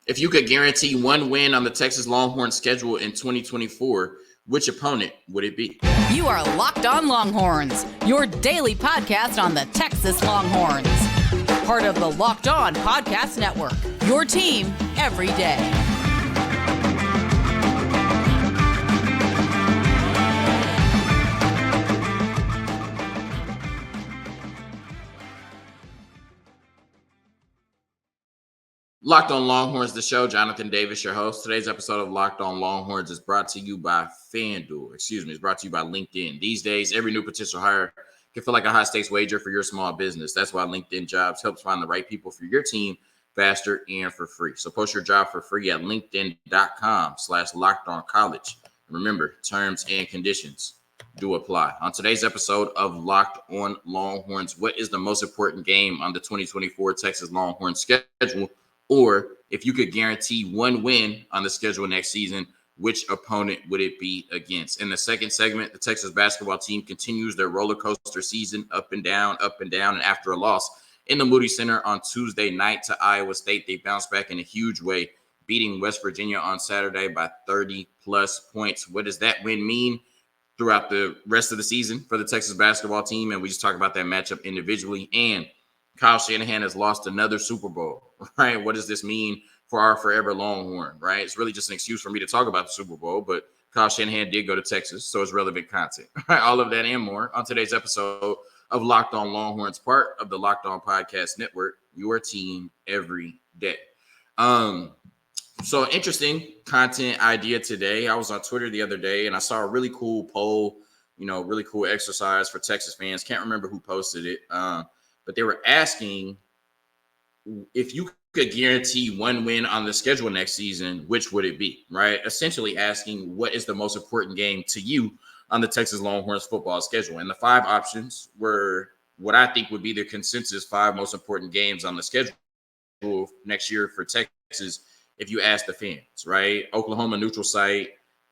If you could guarantee one win on the Texas Longhorns schedule in 2024, which opponent would it be? You are Locked On Longhorns, your daily podcast on the Texas Longhorns. Part of the Locked On Podcast Network, your team every day. Locked On Longhorns, the show. Jonathan Davis, your host. Today's episode of Locked On Longhorns is brought to you by FanDuel. It's brought to you by LinkedIn. These days, every new potential hire can feel like a high-stakes wager for your small business. That's why LinkedIn Jobs helps find the right people for your team faster and for free. So post your job for free at linkedin.com/LockedOnCollege. Remember, terms and conditions do apply. On today's episode of Locked On Longhorns, what is the most important game on the 2024 Texas Longhorns schedule? Or if you could guarantee one win on the schedule next season, which opponent would it be against? In the second segment, the Texas basketball team continues their roller coaster season, up and down. And after a loss in the Moody Center on Tuesday night to Iowa State, they bounced back in a huge way, beating West Virginia on Saturday by 30-plus points. What does that win mean throughout the rest of the season for the Texas basketball team? And we just talk about that matchup individually. And Kyle Shanahan has lost another Super Bowl, right? What does this mean for our forever Longhorn, right? It's really just an excuse for me to talk about the Super Bowl, but Kyle Shanahan did go to Texas, so it's relevant content. All of that and more on today's episode of Locked On Longhorns, part of the Locked On Podcast Network, your team every day. So interesting content idea today. I was on Twitter the other day, and I saw a really cool poll, really cool exercise for Texas fans. Can't remember who posted it. But they were asking if you could guarantee one win on the schedule next season, which would it be, right? Essentially asking what is the most important game to you on the Texas Longhorns football schedule. And the five options were what I think would be the consensus five most important games on the schedule next year for Texas if you ask the fans, right? Oklahoma neutral site,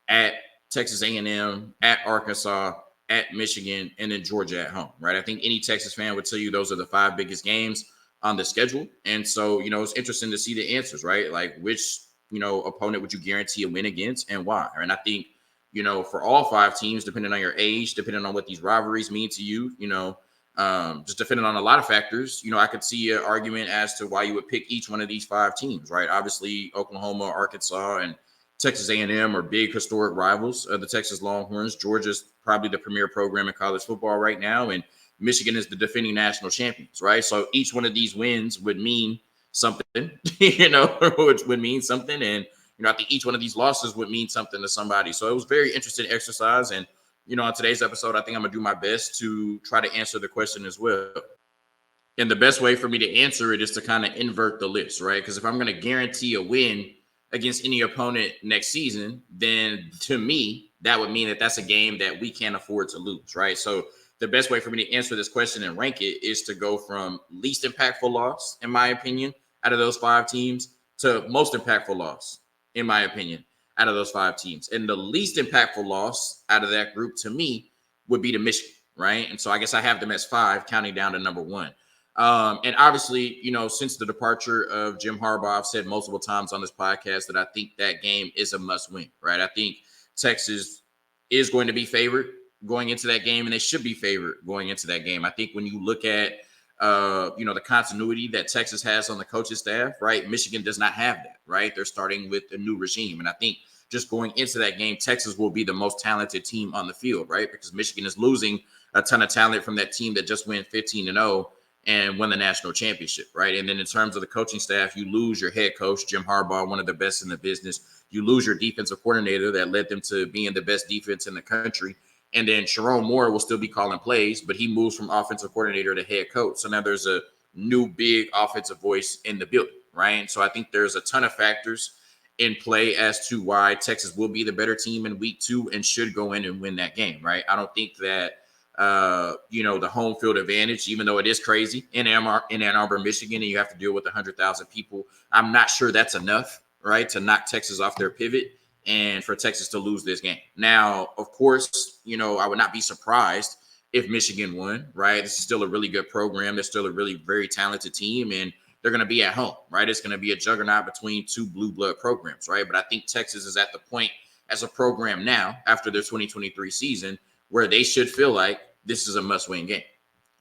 at Texas A&M, at Arkansas, at Michigan, and then Georgia at home, right? I think any Texas fan would tell you those are the five biggest games on the schedule. And so, it's interesting to see the answers, right? Like which, opponent would you guarantee a win against and why? And I think, for all five teams, depending on your age, depending on what these rivalries mean to you, just depending on a lot of factors, I could see an argument as to why you would pick each one of these five teams, right? Obviously, Oklahoma, Arkansas, and Texas A&M are big historic rivals of the Texas Longhorns. Georgia's probably the premier program in college football right now, and Michigan is the defending national champions, right? So each one of these wins would mean something, which would mean something. And, I think each one of these losses would mean something to somebody. So it was a very interesting exercise. And, on today's episode, I think I'm going to do my best to try to answer the question as well. And the best way for me to answer it is to kind of invert the list, right? Because if I'm going to guarantee a win against any opponent next season, then to me, that would mean that that's a game that we can't afford to lose, right? So the best way for me to answer this question and rank it is to go from least impactful loss, in my opinion, out of those five teams to most impactful loss, in my opinion, out of those five teams. And the least impactful loss out of that group to me would be to Michigan, right? And so I guess I have them as five, counting down to number one. And obviously, since the departure of Jim Harbaugh, I've said multiple times on this podcast that I think that game is a must win, right? I think Texas is going to be favored going into that game, and they should be favored going into that game. I think when you look at, the continuity that Texas has on the coaching staff, right? Michigan does not have that, right? They're starting with a new regime. And I think just going into that game, Texas will be the most talented team on the field, right? Because Michigan is losing a ton of talent from that team that just went 15-0 and won the national championship, right? And then in terms of the coaching staff, you lose your head coach, Jim Harbaugh, one of the best in the business. You lose your defensive coordinator that led them to being the best defense in the country. And then Sharon Moore will still be calling plays, but he moves from offensive coordinator to head coach. So now there's a new big offensive voice in the building, right? And so I think there's a ton of factors in play as to why Texas will be the better team in week 2 and should go in and win that game, right? I don't think that the home field advantage, even though it is crazy in Ann Arbor, Michigan, and you have to deal with 100,000 people. I'm not sure that's enough, right, to knock Texas off their pivot and for Texas to lose this game. Now, of course, I would not be surprised if Michigan won, right? This is still a really good program. They're still a really very talented team. And they're going to be at home, right? It's going to be a juggernaut between two blue blood programs, right? But I think Texas is at the point as a program now after their 2023 season where they should feel like this is a must-win game.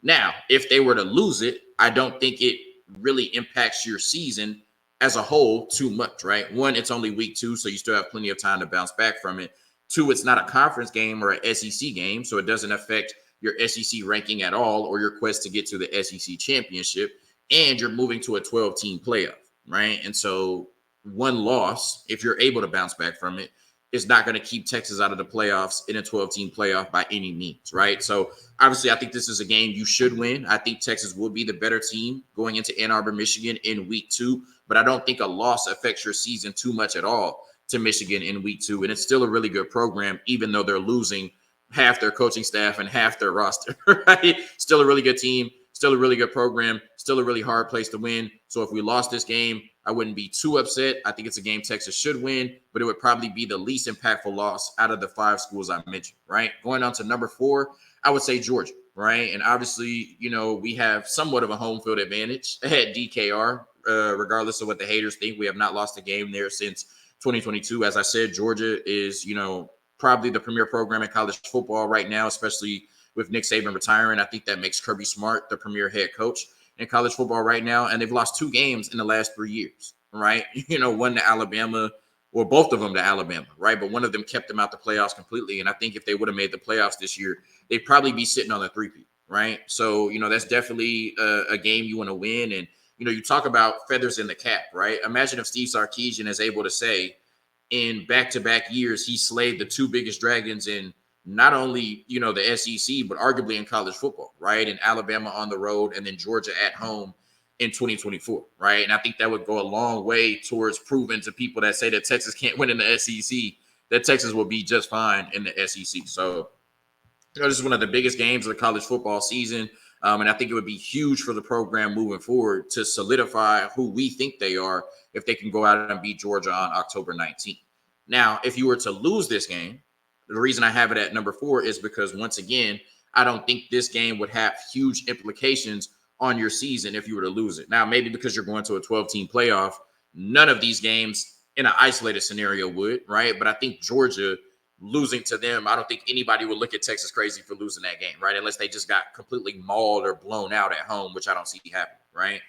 Now, if they were to lose it, I don't think it really impacts your season as a whole too much, right? One, it's only week 2, so you still have plenty of time to bounce back from it. 2, it's not a conference game or an SEC game, so it doesn't affect your SEC ranking at all or your quest to get to the SEC championship. And you're moving to a 12-team playoff, right? And so one loss, if you're able to bounce back from it, is not going to keep Texas out of the playoffs in a 12-team playoff by any means, right? So obviously, I think this is a game you should win. I think Texas will be the better team going into Ann Arbor, Michigan in week 2, but I don't think a loss affects your season too much at all to Michigan in week 2. And it's still a really good program, even though they're losing half their coaching staff and half their roster, right? Still a really good team, still a really good program, still a really hard place to win. So if we lost this game, I wouldn't be too upset. I think it's a game Texas should win, but it would probably be the least impactful loss out of the 5 schools I mentioned, right? Going on to number 4, I would say Georgia, right? And obviously, we have somewhat of a home field advantage at DKR, regardless of what the haters think. We have not lost a game there since 2022. As I said, Georgia is, probably the premier program in college football right now, especially with Nick Saban retiring. I think that makes Kirby Smart the premier head coach in college football right now. And they've lost 2 games in the last 3 years, right? One to Alabama, or both of them to Alabama, right? But one of them kept them out the playoffs completely. And I think if they would have made the playoffs this year, they'd probably be sitting on a 3-peat, right? So, that's definitely a game you want to win. And, you talk about feathers in the cap, right? Imagine if Steve Sarkisian is able to say in back-to-back years, he slayed the 2 biggest dragons in not only, the SEC, but arguably in college football, right? And Alabama on the road and then Georgia at home in 2024, right? And I think that would go a long way towards proving to people that say that Texas can't win in the SEC that Texas will be just fine in the SEC. So, this is one of the biggest games of the college football season. And I think it would be huge for the program moving forward to solidify who we think they are if they can go out and beat Georgia on October 19th. Now, if you were to lose this game, the reason I have it at number 4 is because, once again, I don't think this game would have huge implications on your season if you were to lose it. Now, maybe because you're going to a 12-team playoff, none of these games in an isolated scenario would, right? But I think Georgia losing to them, I don't think anybody would look at Texas crazy for losing that game, right? Unless they just got completely mauled or blown out at home, which I don't see happening, right?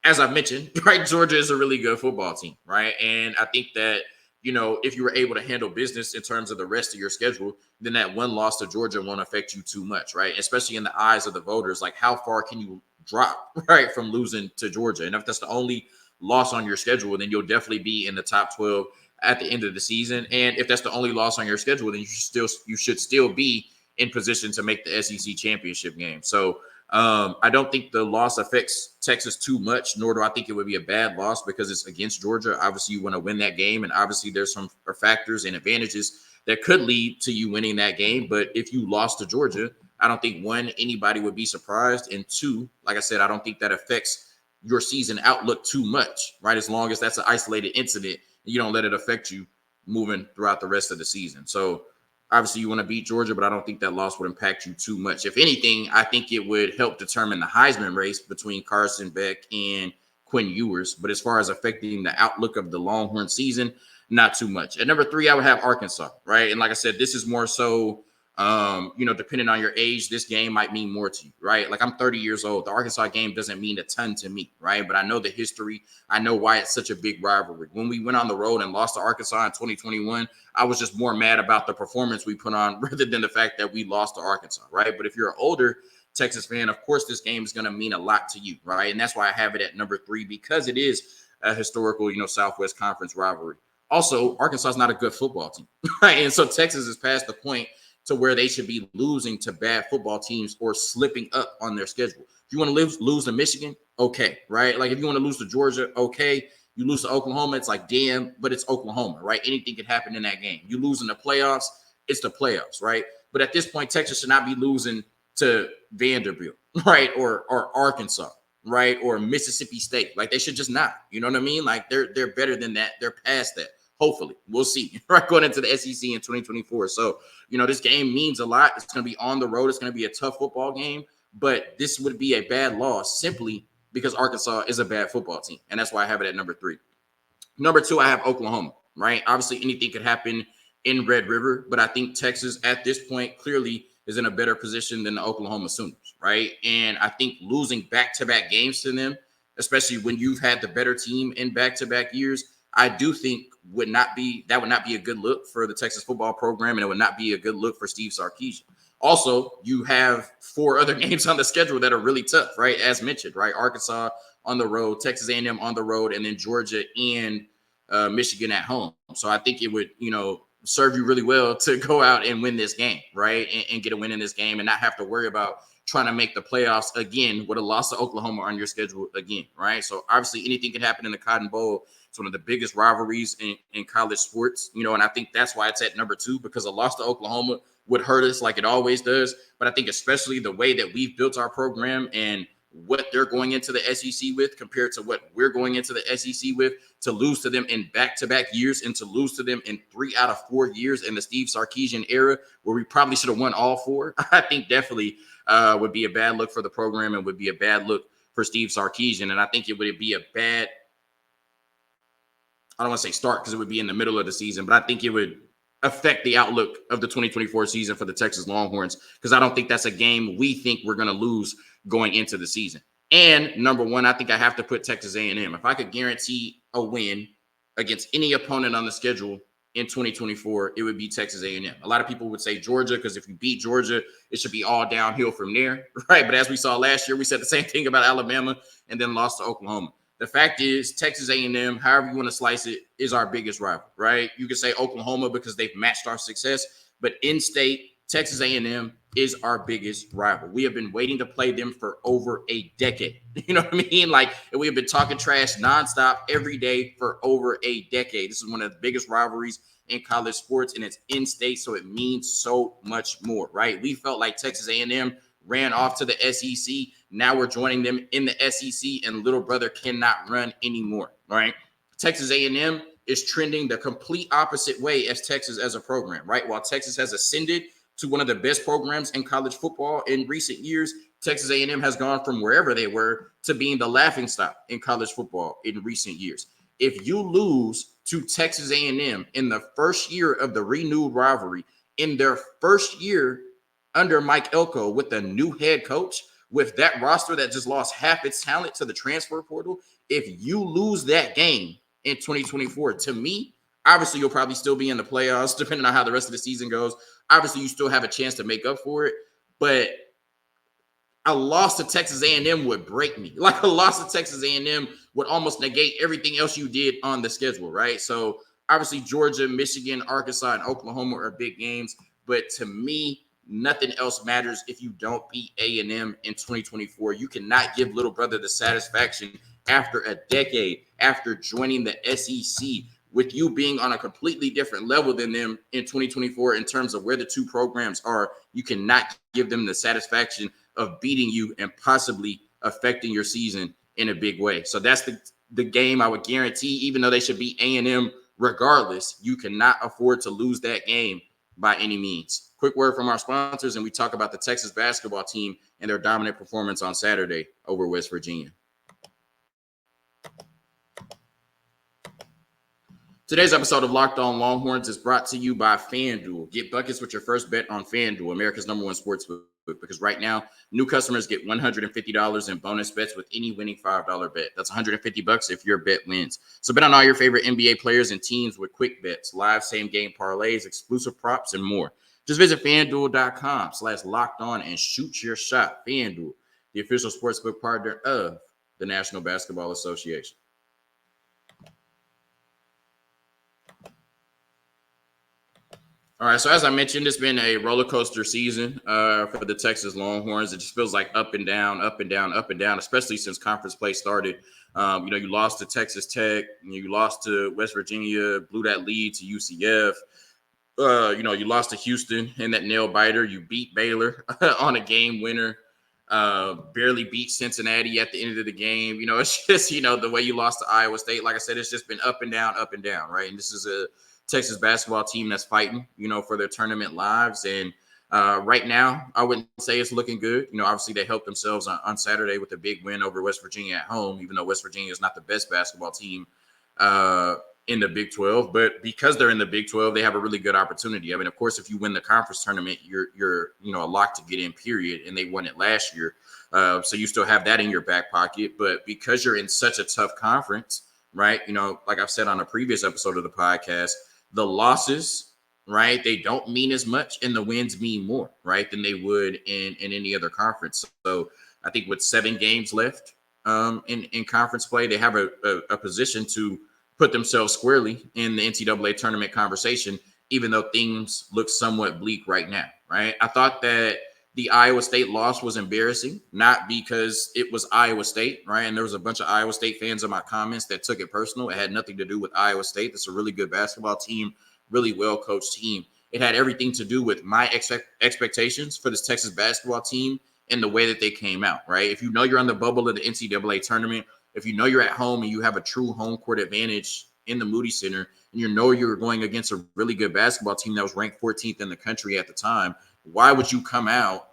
As I've mentioned, right, Georgia is a really good football team, right? And I think that, if you were able to handle business in terms of the rest of your schedule, then that one loss to Georgia won't affect you too much, right? Especially in the eyes of the voters, like how far can you drop, right, from losing to Georgia? And if that's the only loss on your schedule, then you'll definitely be in the top 12 at the end of the season. And if that's the only loss on your schedule, then you should still be in position to make the SEC championship game. So I don't think the loss affects Texas too much, nor do I think it would be a bad loss because it's against Georgia. Obviously, you want to win that game, and obviously there's some factors and advantages that could lead to you winning that game. But if you lost to Georgia, I don't think, 1, anybody would be surprised, and 2, like I said, I don't think that affects your season outlook too much, right? As long as that's an isolated incident, you don't let it affect you moving throughout the rest of the season. So obviously you want to beat Georgia, but I don't think that loss would impact you too much. If anything, I think it would help determine the Heisman race between Carson Beck and Quinn Ewers. But as far as affecting the outlook of the Longhorn season, not too much. At number 3, I would have Arkansas, right? And like I said, this is more so, depending on your age, this game might mean more to you, right? Like, I'm 30 years old. The Arkansas game doesn't mean a ton to me, right? But I know the history. I know why it's such a big rivalry. When we went on the road and lost to Arkansas in 2021, I was just more mad about the performance we put on rather than the fact that we lost to Arkansas, right? But if you're an older Texas fan, of course, this game is going to mean a lot to you, right? And that's why I have it at number 3, because it is a historical, Southwest Conference rivalry. Also, Arkansas is not a good football team, right? And so Texas is past the point to where they should be losing to bad football teams or slipping up on their schedule. If you want to lose to Michigan, okay, right? Like, if you want to lose to Georgia, okay. You lose to Oklahoma, it's like, damn, but it's Oklahoma, right? Anything could happen in that game. You lose in the playoffs, it's the playoffs, right? But at this point, Texas should not be losing to Vanderbilt, right? Or Arkansas, right? Or Mississippi State. Like, they should just not. You know what I mean? Like, they're better than that. They're past that. Hopefully, we'll see, right? Going into the SEC in 2024. So, this game means a lot. It's going to be on the road. It's going to be a tough football game, but this would be a bad loss simply because Arkansas is a bad football team. And that's why I have it at number 3. Number 2, I have Oklahoma, right? Obviously, anything could happen in Red River, but I think Texas at this point clearly is in a better position than the Oklahoma Sooners, right? And I think losing back-to-back games to them, especially when you've had the better team in back-to-back years, I do think would not be a good look for the Texas football program, and it would not be a good look for Steve Sarkisian. Also, you have 4 other games on the schedule that are really tough, right? As mentioned, right? Arkansas on the road, Texas A&M on the road, and then Georgia and Michigan at home. So I think it would, serve you really well to go out and win this game, right? And get a win in this game and not have to worry about trying to make the playoffs again with a loss to Oklahoma on your schedule again, right? So obviously anything can happen in the Cotton Bowl. It's one of the biggest rivalries in college sports, and I think that's why it's at number 2, because a loss to Oklahoma would hurt us like it always does. But I think especially the way that we've built our program and what they're going into the SEC with compared to what we're going into the SEC with, to lose to them in back-to-back years and to lose to them in 3 out of 4 years in the Steve Sarkisian era, where we probably should have won all 4, I think definitely would be a bad look for the program and would be a bad look for Steve Sarkisian. And I think it would be a bad, I don't want to say start because it would be in the middle of the season, but I think it would affect the outlook of the 2024 season for the Texas Longhorns, because I don't think that's a game we think we're going to lose going into the season. And number 1, I think I have to put Texas A&M. If I could guarantee a win against any opponent on the schedule in 2024, it would be Texas A&M. A lot of people would say Georgia, because if you beat Georgia, it should be all downhill from there, right? But as we saw last year, we said the same thing about Alabama and then lost to Oklahoma. The fact is, Texas A&M, however you want to slice it, is our biggest rival, right? You could say Oklahoma because they've matched our success, but in-state, Texas A&M is our biggest rival. We have been waiting to play them for over a decade. You know what I mean? Like, we have been talking trash nonstop every day for over a decade. This is one of the biggest rivalries in college sports, and it's in-state, so it means so much more, right? We felt like Texas A&M ran off to the SEC. Now we're joining them in the SEC, and little brother cannot run anymore, right? Texas A&M is trending the complete opposite way as Texas as a program, right? While Texas has ascended to one of the best programs in college football in recent years, Texas A&M has gone from wherever they were to being the laughingstock in college football in recent years. If you lose to Texas A&M in the first year of the renewed rivalry, in their first year under Mike Elko with a new head coach, with that roster that just lost half its talent to the transfer portal, if you lose that game in 2024, to me, obviously you'll probably still be in the playoffs, depending on how the rest of the season goes. Obviously, you still have a chance to make up for it, but a loss to Texas A&M would break me. Like, a loss to Texas A&M would almost negate everything else you did on the schedule, right? So obviously Georgia, Michigan, Arkansas, and Oklahoma are big games, but to me, nothing else matters if you don't beat A&M in 2024. You cannot give little brother the satisfaction after a decade, after joining the SEC, with you being on a completely different level than them in 2024 in terms of where the two programs are. You cannot give them the satisfaction of beating you and possibly affecting your season in a big way. So that's the game I would guarantee, even though they should beat A&M regardless, you cannot afford to lose that game by any means. Quick word from our sponsors, and we talk about the Texas basketball team and their dominant performance on Saturday over West Virginia. Today's episode of Locked On Longhorns is brought to you by FanDuel. Get buckets with your first bet on FanDuel, America's #1 sportsbook, because right now, new customers get $150 in bonus bets with any winning $5 bet. That's $150 if your bet wins. So bet on all your favorite NBA players and teams with quick bets, live same-game parlays, exclusive props, and more. Just visit FanDuel.com/LockedOn and shoot your shot. FanDuel, the official sportsbook partner of the National Basketball Association. All right, so as I mentioned, it's been a roller coaster season for the Texas Longhorns. It just feels like up and down, up and down, up and down, especially since conference play started. You lost to Texas Tech, you lost to West Virginia, blew that lead to UCF. You lost to Houston in that nail biter. You beat Baylor on a game winner. Barely beat Cincinnati at the end of the game. It's just, the way you lost to Iowa State. Like I said, it's just been up and down, right? And this is a Texas basketball team that's fighting, for their tournament lives. And Right now, I wouldn't say it's looking good. Obviously they helped themselves on Saturday with a big win over West Virginia at home, even though West Virginia is not the best basketball team in the Big 12. But because they're in the Big 12, they have a really good opportunity. I mean, of course, if you win the conference tournament, you're a lock to get in, period. And they won it last year. So you still have that in your back pocket. But because you're in such a tough conference, right? Like I've said on a previous episode of the podcast, the losses, right, they don't mean as much and the wins mean more, right, than they would in any other conference. So I think with 7 games left in conference play, they have a position to put themselves squarely in the NCAA tournament conversation, even though things look somewhat bleak right now, right? I thought that the Iowa State loss was embarrassing, not because it was Iowa State, right? And there was a bunch of Iowa State fans in my comments that took it personal. It had nothing to do with Iowa State. That's a really good basketball team, really well-coached team. It had everything to do with my expectations for this Texas basketball team and the way that they came out, right? If you know you're on the bubble of the NCAA tournament, if you know you're at home and you have a true home court advantage in the Moody Center, and you know you're going against a really good basketball team that was ranked 14th in the country at the time, why would you come out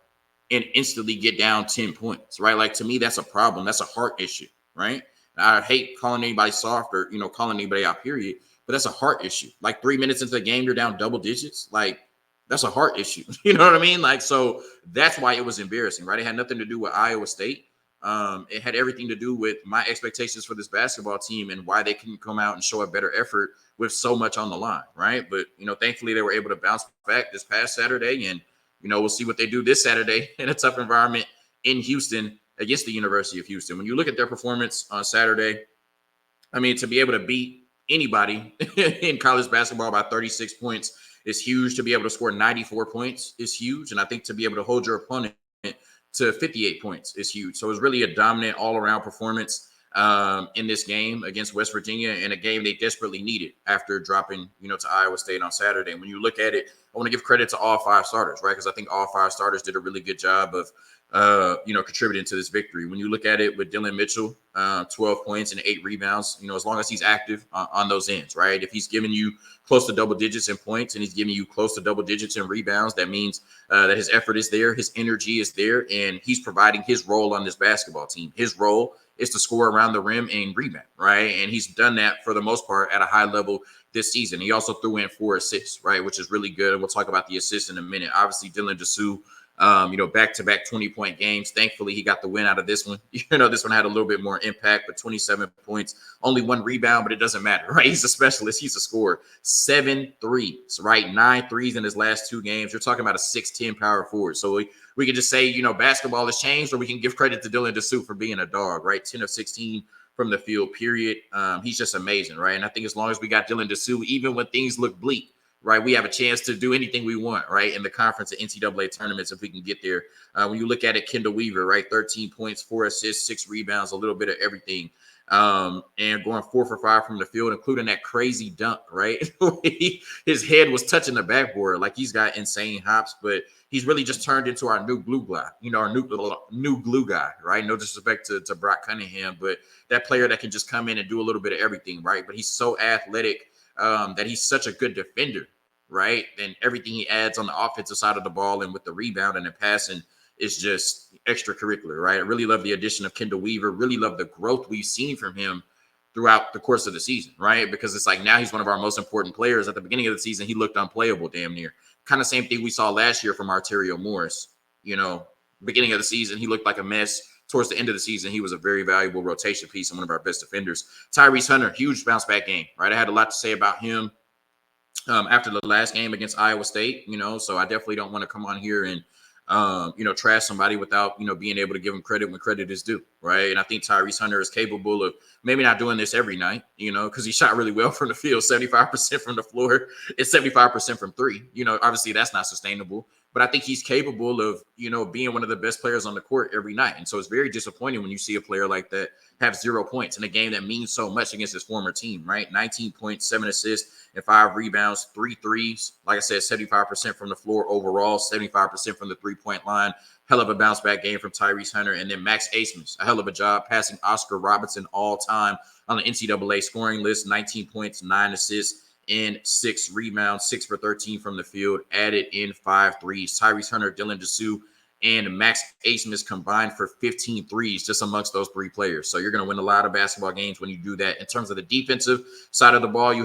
and instantly get down 10 points, right? Like, to me, that's a problem. That's a heart issue, right? I hate calling anybody soft or, calling anybody out, period. But that's a heart issue. Like 3 minutes into the game, you're down double digits. Like, that's a heart issue. You know what I mean? Like, so that's why it was embarrassing, right? It had nothing to do with Iowa State. It had everything to do with my expectations for this basketball team and why they couldn't come out and show a better effort with so much on the line, right? But, thankfully they were able to bounce back this past Saturday, and, we'll see what they do this Saturday in a tough environment in Houston against the University of Houston. When you look at their performance on Saturday, I mean, to be able to beat anybody in college basketball by 36 points is huge. To be able to score 94 points is huge. And I think to be able to hold your opponent to 58 points is huge. So it was really a dominant all-around performance in this game against West Virginia, in a game they desperately needed after dropping, to Iowa State on Saturday. And when you look at it, I want to give credit to all 5 starters, right? Because I think all 5 starters did a really good job of contributing to this victory. When you look at it with Dylan Mitchell, 12 points and 8 rebounds, as long as he's active on those ends, right? If he's giving you close to double digits in points and he's giving you close to double digits in rebounds, that means that his effort is there, his energy is there, and he's providing his role on this basketball team. His role is to score around the rim and rebound, right? And he's done that for the most part at a high level this season. He also threw in 4 assists, right, which is really good. And we'll talk about the assists in a minute. Obviously, Dylan Dessou, back-to-back 20-point games. Thankfully, he got the win out of this one. This one had a little bit more impact, but 27 points, only 1 rebound, but it doesn't matter, right? He's a specialist. He's a scorer. 7 threes, right? 9 threes in his last 2 games. You're talking about a 6'10" power forward. So we can just say, basketball has changed, or we can give credit to Dylan Dessou for being a dog, right? 10 of 16 from the field, period. He's just amazing, right? And I think as long as we got Dylan Dessou, even when things look bleak, right, we have a chance to do anything we want, right, in the conference and NCAA tournaments if we can get there. When you look at it, Kendall Weaver, right, 13 points, 4 assists, 6 rebounds, a little bit of everything, and going 4 for 5 from the field, including that crazy dunk, right? His head was touching the backboard. Like, he's got insane hops, but he's really just turned into our new glue guy, our new glue guy, right? No disrespect to Brock Cunningham, but that player that can just come in and do a little bit of everything, right? But he's so athletic that he's such a good defender, right? And everything he adds on the offensive side of the ball and with the rebound and the passing is just extracurricular, right? I really love the addition of Kendall Weaver, really love the growth we've seen from him throughout the course of the season, right? Because it's like now he's one of our most important players. At the beginning of the season, he looked unplayable damn near. Kind of same thing we saw last year from Arterio Morris. Beginning of the season, he looked like a mess. Towards the end of the season, he was a very valuable rotation piece and one of our best defenders. Tyrese Hunter, huge bounce back game, right? I had a lot to say about him after the last game against Iowa State, so I definitely don't want to come on here and, trash somebody without, being able to give him credit when credit is due, right? And I think Tyrese Hunter is capable of maybe not doing this every night, because he shot really well from the field, 75% from the floor, it's 75% from 3. Obviously that's not sustainable. But I think he's capable of, being one of the best players on the court every night. And so it's very disappointing when you see a player like that have 0 points in a game that means so much against his former team, right? 19 points, 7 assists, and 5 rebounds, 3 threes. Like I said, 75% from the floor overall, 75% from the 3-point line. Hell of a bounce back game from Tyrese Hunter. And then Max Aismans, a hell of a job passing Oscar Robertson all time on the NCAA scoring list, 19 points, 9 assists, in 6 rebounds, 6 for 13 from the field, added in 5 threes. Tyrese Hunter, Dylan Dessou, and Max Asmus combined for 15 threes just amongst those 3 players. So you're going to win a lot of basketball games when you do that. In terms of the defensive side of the ball, you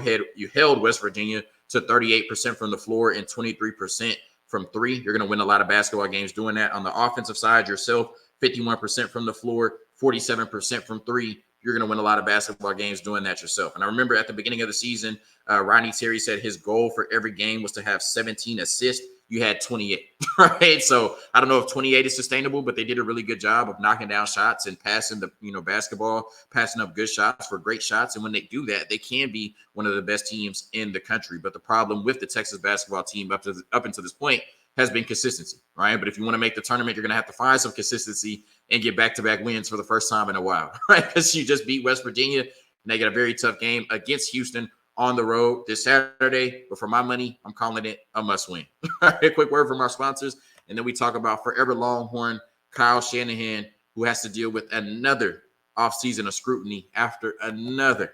held West Virginia to 38% from the floor and 23% from 3. You're going to win a lot of basketball games doing that. On the offensive side, yourself, 51% from the floor, 47% from 3. You're going to win a lot of basketball games doing that yourself. And I remember at the beginning of the season, Rodney Terry said his goal for every game was to have 17 assists. You had 28, right? So I don't know if 28 is sustainable, but they did a really good job of knocking down shots and passing the basketball, passing up good shots for great shots. And when they do that, they can be one of the best teams in the country. But the problem with the Texas basketball team up until this point has been consistency, right? But if you want to make the tournament, you're going to have to find some consistency and get back-to-back wins for the first time in a while, right? Because you just beat West Virginia, and they get a very tough game against Houston on the road this Saturday. But for my money, I'm calling it a must-win. All right, a quick word from our sponsors, and then we talk about forever Longhorn Kyle Shanahan, who has to deal with another offseason of scrutiny after another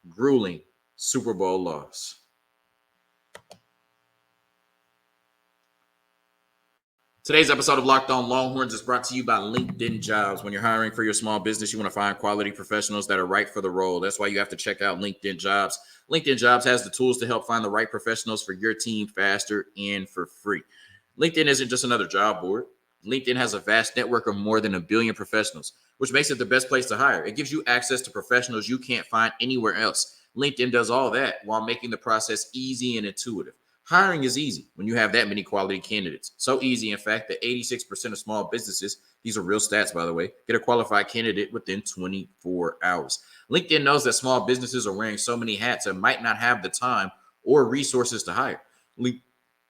grueling Super Bowl loss. Today's episode of Locked On Longhorns is brought to you by LinkedIn Jobs. When you're hiring for your small business, you want to find quality professionals that are right for the role. That's why you have to check out LinkedIn Jobs. LinkedIn Jobs has the tools to help find the right professionals for your team faster and for free. LinkedIn isn't just another job board. LinkedIn has a vast network of more than 1 billion professionals, which makes it the best place to hire. It gives you access to professionals you can't find anywhere else. LinkedIn does all that while making the process easy and intuitive. Hiring is easy when you have that many quality candidates. So easy, in fact, that 86% of small businesses, these are real stats, by the way, get a qualified candidate within 24 hours. LinkedIn knows that small businesses are wearing so many hats and might not have the time or resources to hire.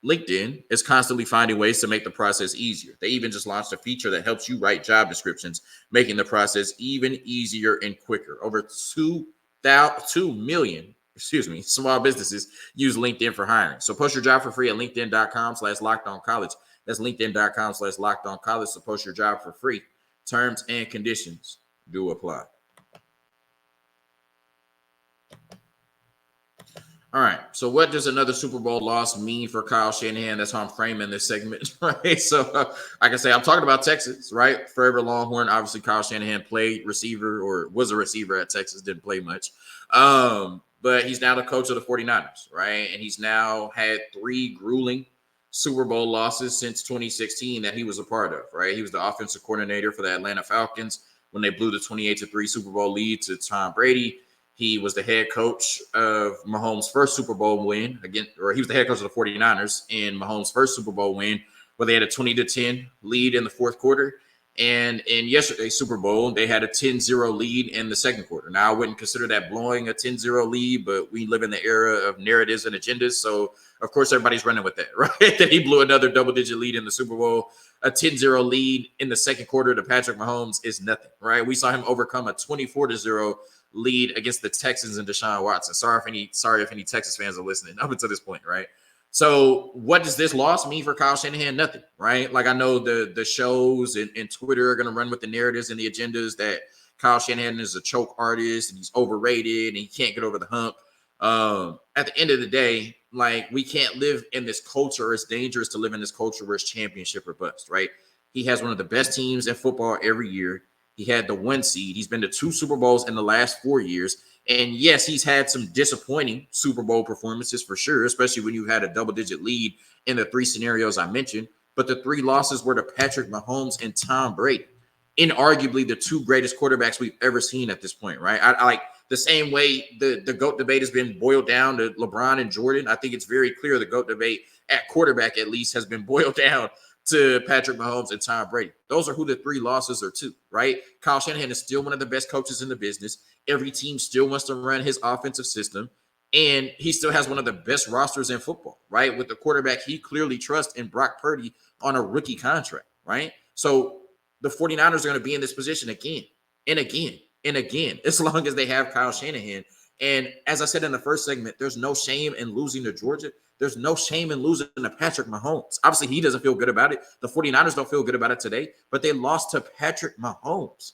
LinkedIn is constantly finding ways to make the process easier. They even just launched a feature that helps you write job descriptions, making the process even easier and quicker. Over 2 million small businesses use LinkedIn for hiring. So post your job for free at linkedin.com/lockedoncollege. That's linkedin.com/lockedoncollege. So post your job for free. Terms and conditions do apply. All right. So what does another Super Bowl loss mean for Kyle Shanahan? That's how I'm framing this segment, right? So like I say, I'm talking about Texas, right? Forever Longhorn. Obviously, Kyle Shanahan played receiver or was a receiver at Texas, didn't play much. But he's now the coach of the 49ers, right? And he's now had 3 grueling Super Bowl losses since 2016 that he was a part of, right? He was the offensive coordinator for the Atlanta Falcons when they blew the 28-3 Super Bowl lead to Tom Brady. He was the head coach of Mahomes' first Super Bowl win he was the head coach of the 49ers in Mahomes' first Super Bowl win, where they had a 20-10 lead in the fourth quarter. And in yesterday's Super Bowl, they had a 10-0 lead in the second quarter. Now, I wouldn't consider that blowing a 10-0 lead, but we live in the era of narratives and agendas. So, of course, everybody's running with that, right? That he blew another double-digit lead in the Super Bowl. A 10-0 lead in the second quarter to Patrick Mahomes is nothing, right? We saw him overcome a 24-0 lead against the Texans and Deshaun Watson. Sorry if any Texas fans are listening up until this point, right? So what does this loss mean for Kyle Shanahan? Nothing, right? Like I know the shows and Twitter are going to run with the narratives and the agendas that Kyle Shanahan is a choke artist and he's overrated and he can't get over the hump. At the end of the day, like we can't live in this culture. It's dangerous to live in this culture where it's championship or bust, right? He has one of the best teams in football every year. He had the 1 seed. He's been to 2 Super Bowls in the last 4 years. And yes, he's had some disappointing Super Bowl performances for sure, especially when you had a double-digit lead in the 3 scenarios I mentioned. But the 3 losses were to Patrick Mahomes and Tom Brady, inarguably the 2 greatest quarterbacks we've ever seen at this point, right? I like the same way the GOAT debate has been boiled down to LeBron and Jordan. I think it's very clear the GOAT debate at quarterback at least has been boiled down to Patrick Mahomes and Tom Brady. Those are who the 3 losses are to, right? Kyle Shanahan is still one of the best coaches in the business. Every team still wants to run his offensive system, and he still has one of the best rosters in football, right? With the quarterback he clearly trusts in Brock Purdy on a rookie contract, right? So the 49ers are going to be in this position again and again and again, as long as they have Kyle Shanahan. And as I said in the first segment, there's no shame in losing to Georgia. There's no shame in losing to Patrick Mahomes. Obviously, he doesn't feel good about it. The 49ers don't feel good about it today, but they lost to Patrick Mahomes.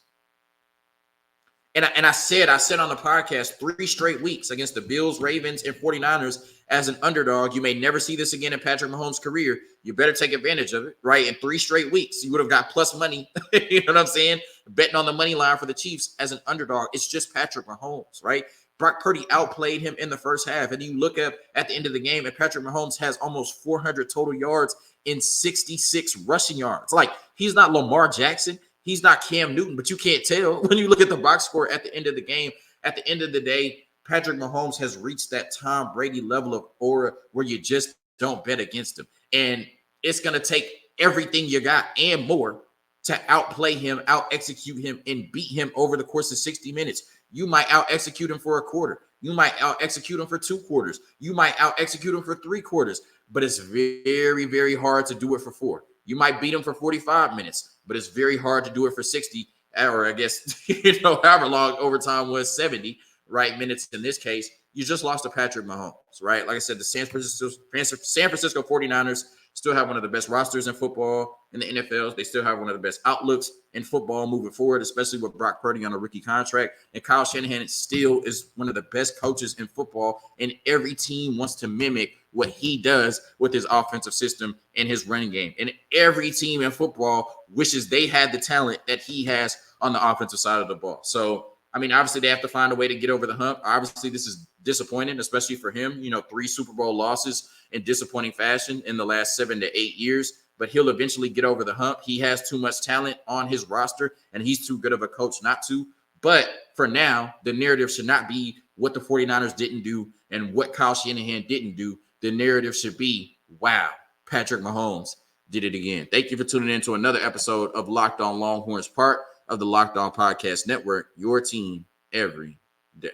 And I said on the podcast 3 straight weeks against the Bills, Ravens, and 49ers as an underdog. You may never see this again in Patrick Mahomes' career. You better take advantage of it, right? In 3 straight weeks, you would have got plus money. You know what I'm saying? Betting on the money line for the Chiefs as an underdog. It's just Patrick Mahomes, right? Brock Purdy outplayed him in the first half. And you look at the end of the game, and Patrick Mahomes has almost 400 total yards in 66 rushing yards. Like, he's not Lamar Jackson. He's not Cam Newton, but you can't tell when you look at the box score at the end of the game. At the end of the day, Patrick Mahomes has reached that Tom Brady level of aura where you just don't bet against him. And it's going to take everything you got and more to outplay him, out-execute him, and beat him over the course of 60 minutes. You might out-execute him for a quarter. You might out-execute him for 2 quarters. You might out-execute him for 3 quarters. But it's very, very hard to do it for 4. You might beat him for 45 minutes, but it's very hard to do it for 60, or I guess, however long overtime was, 70, right, minutes in this case. You just lost to Patrick Mahomes, right? Like I said, the San Francisco 49ers still have one of the best rosters in football in the NFL. They still have one of the best outlooks in football moving forward, especially with Brock Purdy on a rookie contract. And Kyle Shanahan still is one of the best coaches in football, and every team wants to mimic what he does with his offensive system and his running game. And every team in football wishes they had the talent that he has on the offensive side of the ball. So, I mean, obviously they have to find a way to get over the hump. Obviously, this is disappointing, especially for him. 3 Super Bowl losses in disappointing fashion in the last 7 to 8 years, but he'll eventually get over the hump. He has too much talent on his roster, and he's too good of a coach not to. But for now, the narrative should not be what the 49ers didn't do and what Kyle Shanahan didn't do. The narrative should be, wow, Patrick Mahomes did it again. Thank you for tuning in to another episode of Locked On Longhorns, part of the Locked On Podcast Network, your team every day.